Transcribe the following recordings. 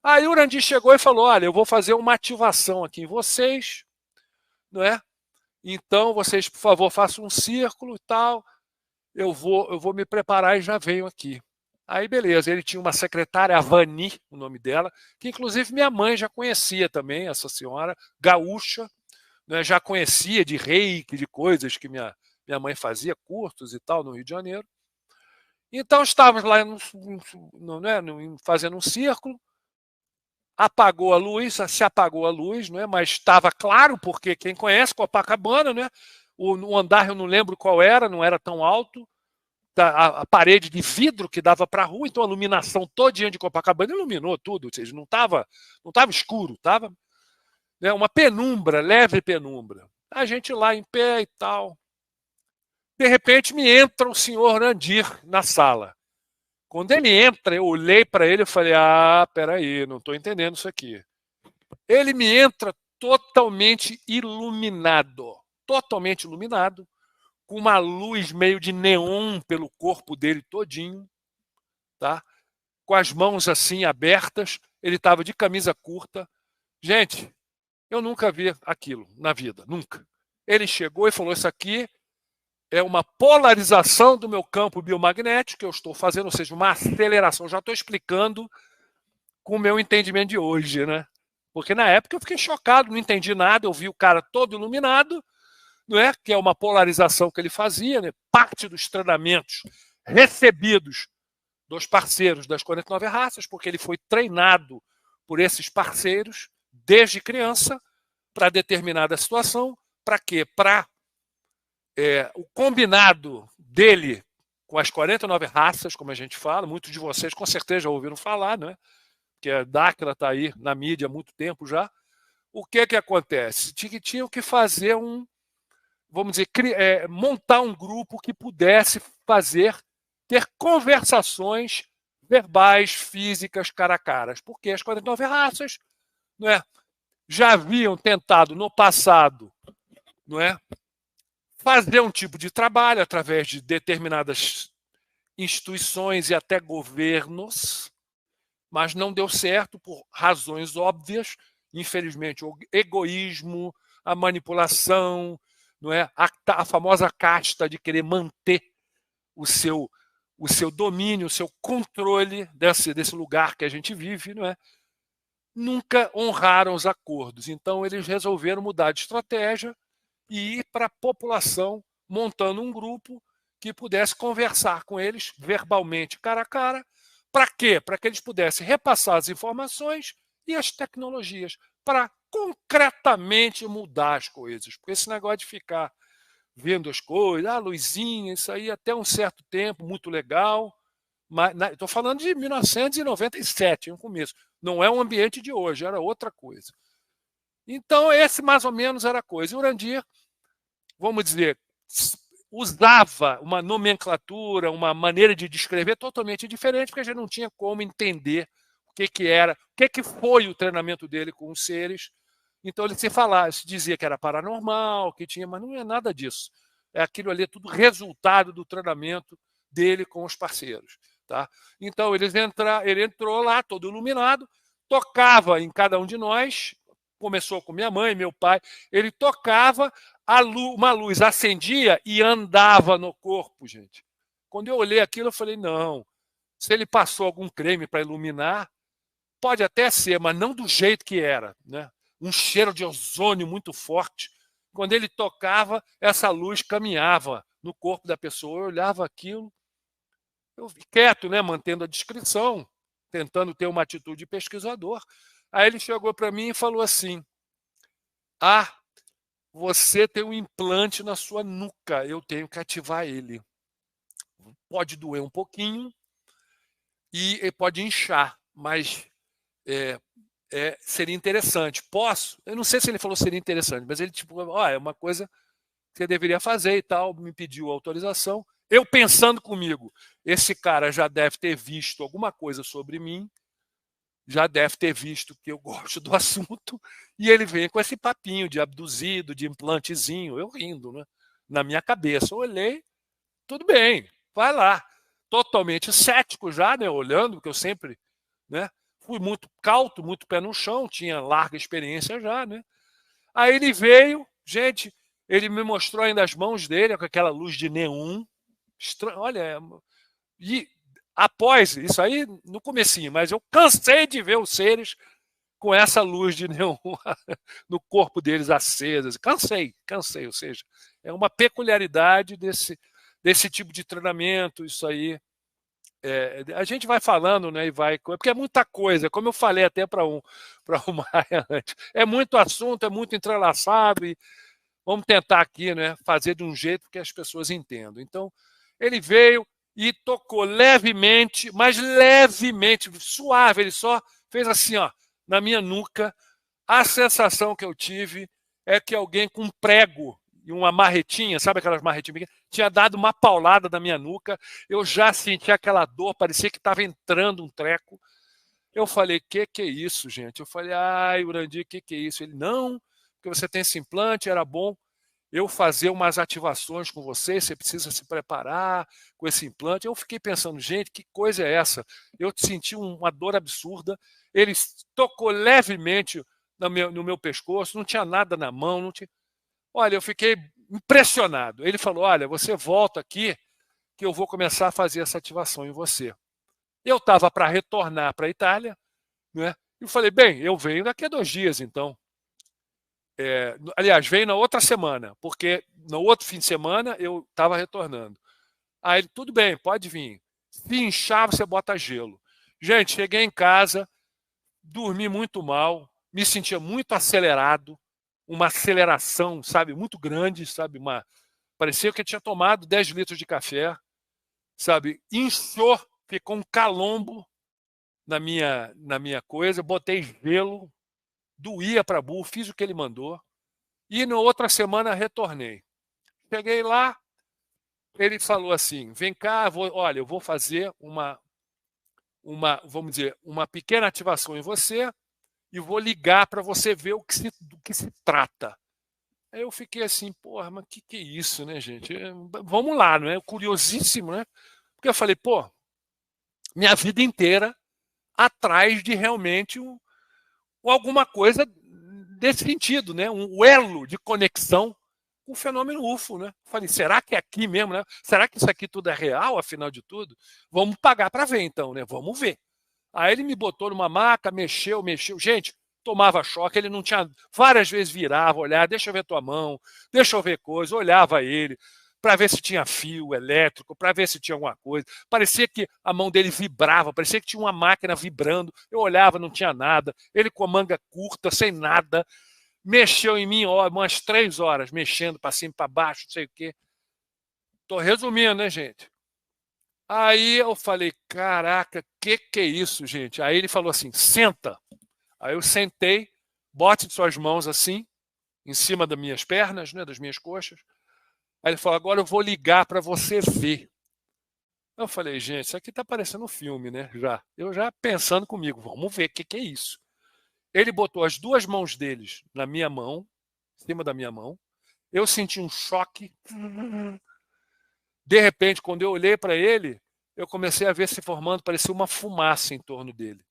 Aí o Urandir chegou e falou: olha, eu vou fazer uma ativação aqui em vocês, não é? Então vocês, por favor, façam um círculo e tal. Eu vou me preparar e já venho aqui. Aí, beleza, ele tinha uma secretária, a Vani, o nome dela, que inclusive minha mãe já conhecia também, essa senhora, gaúcha, né, já conhecia de reiki, de coisas que minha mãe fazia, cursos e tal, no Rio de Janeiro. Então estávamos lá né, fazendo um círculo, apagou a luz, se apagou a luz, não é? Mas estava claro, porque quem conhece Copacabana, né? O andar eu não lembro qual era, não era tão alto, a parede de vidro que dava para a rua, então a iluminação todinha de Copacabana iluminou tudo, ou seja, não tava escuro, estava, né, uma penumbra, leve penumbra. A gente lá em pé e tal. De repente me entra o senhor Nandir na sala. Quando ele entra, eu olhei para ele e falei: ah, peraí, não estou entendendo isso aqui. Ele me entra totalmente iluminado, com uma luz meio de neon pelo corpo dele todinho, tá? Com as mãos assim abertas, ele estava de camisa curta. Gente, eu nunca vi aquilo na vida, nunca. Ele chegou e falou: isso aqui é uma polarização do meu campo biomagnético que eu estou fazendo, ou seja, uma aceleração. Já estou explicando com o meu entendimento de hoje, né? Porque na época eu fiquei chocado, não entendi nada, eu vi o cara todo iluminado, não é? Que é uma polarização que ele fazia, né? Parte dos treinamentos recebidos dos parceiros das 49 raças, porque ele foi treinado por esses parceiros desde criança para determinada situação. Para quê? Para o combinado dele com as 49 raças, como a gente fala, muitos de vocês com certeza já ouviram falar, né? Que a Dáquila está aí na mídia há muito tempo já. O que acontece? Tinham que fazer vamos dizer, montar um grupo que pudesse ter conversações verbais, físicas, cara a caras. Porque as 49 raças, não é, já haviam tentado no passado, não é, fazer um tipo de trabalho através de determinadas instituições e até governos, mas não deu certo por razões óbvias, infelizmente, o egoísmo, a manipulação, não é? A famosa casta de querer manter o seu, o seu domínio, o seu controle desse lugar que a gente vive, não é? Nunca honraram os acordos. Então, eles resolveram mudar de estratégia e ir para a população, montando um grupo que pudesse conversar com eles verbalmente, cara a cara. Para quê? Para que eles pudessem repassar as informações e as tecnologias para concretamente mudar as coisas. Porque esse negócio de ficar vendo as coisas, luzinha, isso aí até um certo tempo, muito legal. Mas estou falando de 1997, no começo. Não é um ambiente de hoje, era outra coisa. Então, esse mais ou menos era a coisa. E o Urandir, vamos dizer, usava uma nomenclatura, uma maneira de descrever totalmente diferente, porque a gente não tinha como entender o que era, o que foi o treinamento dele com os seres. Então ele se dizia que era paranormal, que tinha, mas não é nada disso. É aquilo ali, é tudo resultado do treinamento dele com os parceiros. Tá? Então ele entrou lá, todo iluminado, tocava em cada um de nós, começou com minha mãe, meu pai, ele tocava, uma luz acendia e andava no corpo, gente. Quando eu olhei aquilo, eu falei, não, se ele passou algum creme para iluminar, pode até ser, mas não do jeito que era, né? Um cheiro de ozônio muito forte. Quando ele tocava, essa luz caminhava no corpo da pessoa. Eu olhava aquilo, eu quieto, né, mantendo a descrição, tentando ter uma atitude de pesquisador. Aí ele chegou para mim e falou assim: ah, você tem um implante na sua nuca, eu tenho que ativar ele. Pode doer um pouquinho e pode inchar, mas é, seria interessante. Posso? Eu não sei se ele falou seria interessante, mas ele tipo, é uma coisa que você deveria fazer e tal, me pediu autorização. Eu pensando comigo, esse cara já deve ter visto alguma coisa sobre mim, já deve ter visto que eu gosto do assunto, e ele vem com esse papinho de abduzido, de implantezinho, eu rindo, né? Na minha cabeça. Eu olhei, tudo bem, vai lá. Totalmente cético já, né? Olhando, porque eu sempre, né? fui muito cauto, muito pé no chão, tinha larga experiência já, né? Aí ele veio, gente, ele me mostrou ainda as mãos dele com aquela luz de neon. Olha, e após isso aí, no comecinho, mas eu cansei de ver os seres com essa luz de neon no corpo deles acesas. Cansei, ou seja, é uma peculiaridade desse tipo de treinamento, isso aí. A gente vai falando, né, e vai, porque é muita coisa, como eu falei até para o Maia antes, é muito assunto, é muito entrelaçado, e vamos tentar aqui, né, fazer de um jeito que as pessoas entendam. Então, ele veio e tocou levemente, mas levemente, suave, ele só fez assim, ó, na minha nuca. A sensação que eu tive é que alguém com um prego e uma marretinha, sabe aquelas marretinhas, tinha dado uma paulada na minha nuca, eu já senti aquela dor, parecia que estava entrando um treco. Eu falei, que é isso, gente? Eu falei, ai, Urandir, que é isso? Ele, não, porque você tem esse implante, era bom eu fazer umas ativações com você precisa se preparar com esse implante. Eu fiquei pensando, gente, que coisa é essa? Eu senti uma dor absurda, ele tocou levemente no meu pescoço, não tinha nada na mão, não tinha... Olha, eu fiquei impressionado. Ele falou, olha, você volta aqui que eu vou começar a fazer essa ativação em você. Eu estava para retornar para a Itália, né? E eu falei, bem, eu venho daqui a 2 dias, então. Aliás, veio na outra semana, porque no outro fim de semana eu estava retornando. Aí ele, tudo bem, pode vir. Se inchar, você bota gelo. Gente, cheguei em casa, dormi muito mal, me sentia muito acelerado, uma aceleração, sabe, muito grande, sabe, parecia que eu tinha tomado 10 litros de café, sabe, inchou, ficou um calombo na minha coisa, botei gelo, doía para burro, fiz o que ele mandou. E na outra semana retornei. Cheguei lá, ele falou assim, vem cá, olha, eu vou fazer vamos dizer, uma pequena ativação em você e vou ligar para você ver do que se trata. Aí eu fiquei assim, porra, mas que é isso, né, gente? Vamos lá, não é? Curiosíssimo, né? Porque eu falei, pô, minha vida inteira atrás de realmente alguma coisa desse sentido, né? Um elo de conexão com o fenômeno UFO, né? Falei, será que é aqui mesmo, né? Será que isso aqui tudo é real, afinal de tudo? Vamos pagar para ver, então, né? Vamos ver. Aí ele me botou numa maca, mexeu. Gente, tomava choque, ele não tinha... Várias vezes virava, olhava, deixa eu ver tua mão, deixa eu ver coisa, olhava ele para ver se tinha fio elétrico, para ver se tinha alguma coisa. Parecia que a mão dele vibrava, parecia que tinha uma máquina vibrando. Eu olhava, não tinha nada. Ele com a manga curta, sem nada. Mexeu em mim umas 3 horas, mexendo para cima e para baixo, não sei o quê. Estou resumindo, né, gente? Aí eu falei, caraca, que é isso, gente? Aí ele falou assim, senta. Aí eu sentei, bote suas mãos assim, em cima das minhas pernas, né, das minhas coxas. Aí ele falou, agora eu vou ligar para você ver. Eu falei, gente, isso aqui está parecendo um filme, né? Eu já pensando comigo, vamos ver o que é isso. Ele botou as 2 mãos deles na minha mão, em cima da minha mão. Eu senti um choque. De repente, quando eu olhei para ele, eu comecei a ver se formando, parecia uma fumaça em torno dele.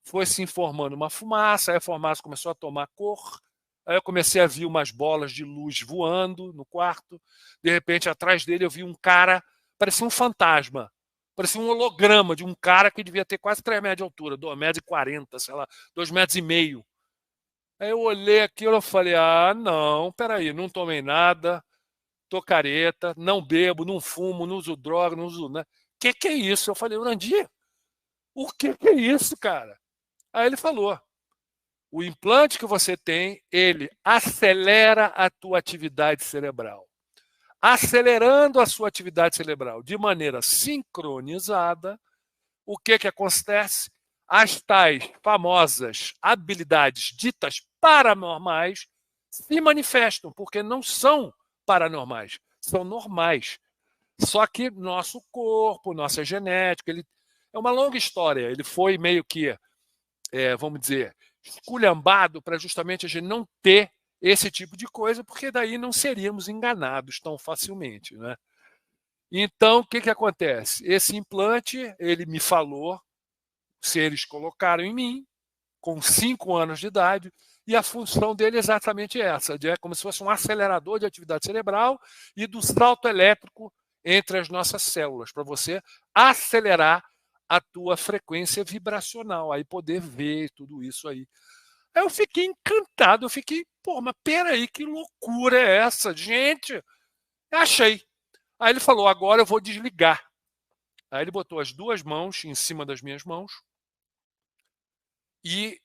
Foi se formando uma fumaça, aí a fumaça começou a tomar cor. Aí eu comecei a ver umas bolas de luz voando no quarto. De repente, atrás dele, eu vi um cara, parecia um fantasma. Parecia um holograma de um cara que devia ter quase 3 metros de altura, 2,40 metros, sei lá, 2,5 metros. Aí eu olhei aquilo e falei, ah, não, peraí, não tomei nada, tô careta, não bebo, não fumo, não uso droga, não uso nada. Que é isso? Eu falei, Urandir, o que é isso, cara? Aí ele falou, o implante que você tem, ele acelera a tua atividade cerebral. Acelerando a sua atividade cerebral de maneira sincronizada, o que acontece? As tais famosas habilidades ditas paranormais se manifestam, porque não são paranormais, são normais. Só que nosso corpo, nossa genética, é uma longa história. Ele foi meio que, vamos dizer, esculhambado para justamente a gente não ter esse tipo de coisa, porque daí não seríamos enganados tão facilmente, né? Então, o que acontece? Esse implante, ele me falou, se eles colocaram em mim, com 5 anos de idade, e a função dele é exatamente essa, é como se fosse um acelerador de atividade cerebral e do salto elétrico entre as nossas células, para você acelerar a tua frequência vibracional, aí poder ver tudo isso aí. Aí eu fiquei encantado, eu fiquei, pô, mas peraí, que loucura é essa? Gente, eu achei. Aí ele falou, agora eu vou desligar. Aí ele botou as 2 mãos em cima das minhas mãos e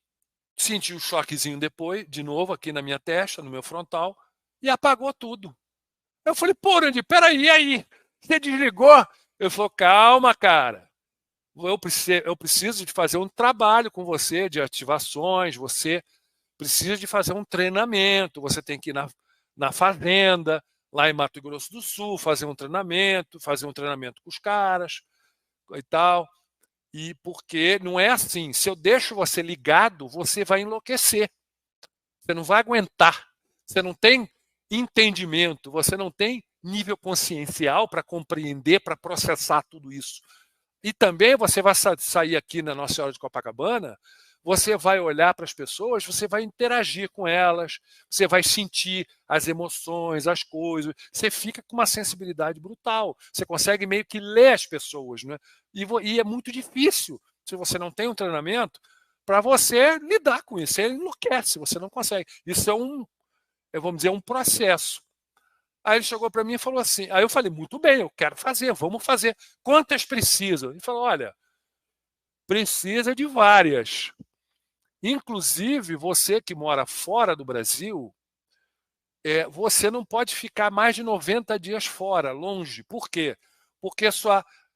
senti um choquezinho depois, de novo, aqui na minha testa, no meu frontal, e apagou tudo. Eu falei, pô, Randy, peraí, e aí? Você desligou? Ele falou, calma, cara. Eu preciso de fazer um trabalho com você de ativações, você precisa de fazer um treinamento, você tem que ir na fazenda, lá em Mato Grosso do Sul, fazer um treinamento com os caras e tal. E porque não é assim, se eu deixo você ligado, você vai enlouquecer. Você não vai aguentar. Você não tem entendimento, você não tem nível consciencial para compreender, para processar tudo isso. E também você vai sair aqui na Nossa Senhora de Copacabana, você vai olhar para as pessoas, você vai interagir com elas, você vai sentir as emoções, as coisas, você fica com uma sensibilidade brutal, você consegue meio que ler as pessoas, né? E é muito difícil, se você não tem um treinamento, para você lidar com isso, você enlouquece, você não consegue. Isso é vamos dizer, um processo. Aí ele chegou para mim e falou assim, aí eu falei, muito bem, eu quero fazer, vamos fazer. Quantas precisam? Ele falou, olha, precisa de várias. Inclusive, você que mora fora do Brasil, você não pode ficar mais de 90 dias fora, longe. Por quê? Porque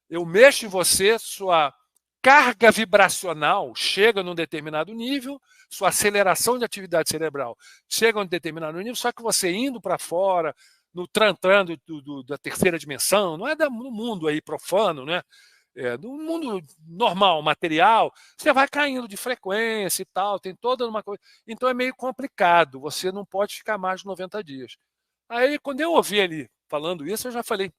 eu mexo em você, sua carga vibracional chega num determinado nível, sua aceleração de atividade cerebral chega a um determinado nível, só que você indo para fora, no tran-tran da terceira dimensão, não é no mundo aí profano, né? No mundo normal, material, você vai caindo de frequência e tal, tem toda uma coisa. Então é meio complicado, você não pode ficar mais de 90 dias. Aí, quando eu ouvi ele falando isso, eu já falei,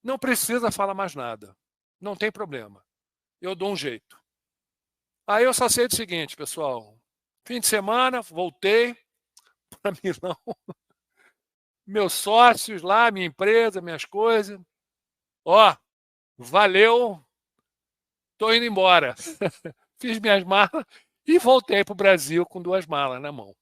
não precisa falar mais nada, não tem problema, eu dou um jeito. Aí eu só sei do seguinte, pessoal, fim de semana, voltei para Milão, meus sócios lá, minha empresa, minhas coisas, ó, valeu, tô indo embora. Fiz minhas malas e voltei para o Brasil com 2 malas na mão.